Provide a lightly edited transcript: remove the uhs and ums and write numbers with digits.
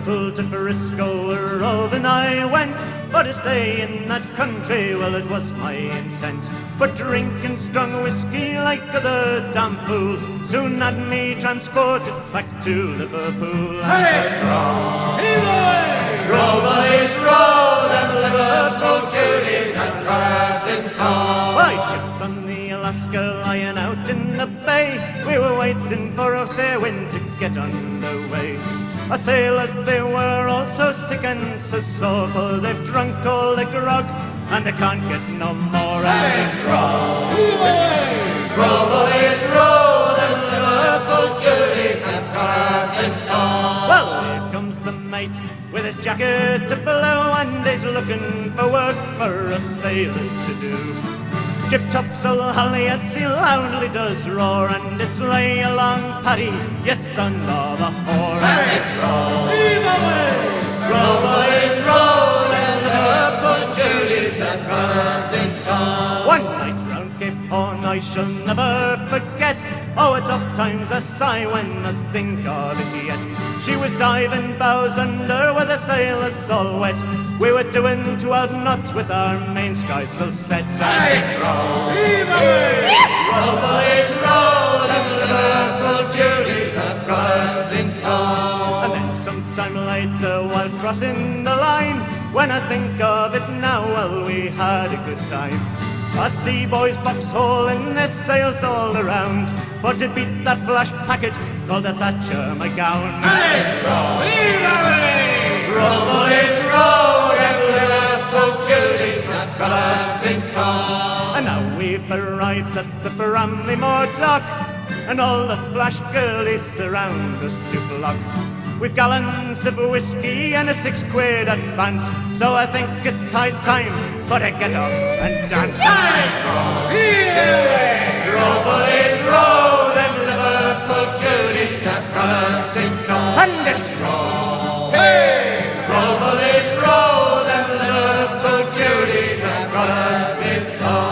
Liverpool to Frisco, a roving I went, for to stay in that country, well, it was my intent. But drinking strong whiskey like other damn fools soon had me transported back to Liverpool. And it's row, row, boys, row, them Liverpool Judies have got us in tow. I shipped on the Alaska, lying out in the bay. We were waiting for a fair wind to get underway. Our sailors, they were all so sick and so sore, for they've drunk all the grog and they can't get no more. And it's row, row, boys, row, them Liverpool Judies have got us in tow. Well, here comes the mate with his jacket to blow, and he's looking for work for us sailors to do. Jib topsail halyards he loudly does roar, and it's lay along Paddy, yes, son of a whore. and it's row, Row, boys, row, them Liverpool Judies have got us in tow. One night round Cape Horn I shall never forget. Oh, it's oft times I sigh when I think of it yet. She was diving bows under with the sailors all wet. We were doing 12 knots with our main skysail set. and it's row, Row, boys, row, them Liverpool Judies have got us in tow. And then sometime later, while crossing the line, when I think of it now, well, we had a good time. Our sea boys box hole in their sails all around, for to beat that flash packet called a Thatcher McGowan. and it's row, Row, boys, row, them Liverpool Judies have got us in tow. And now we've arrived at the Bramley-Moore dock, and all the flash girlies surround us to flock. We've gallons of whiskey and a 6 quid advance, so I think it's high time for to get up and dance. and it's row, Row, boys, row, them Liverpool Judies have got us in tow. And it's row, row, boys, row, them Liverpool Judies have got us in tow.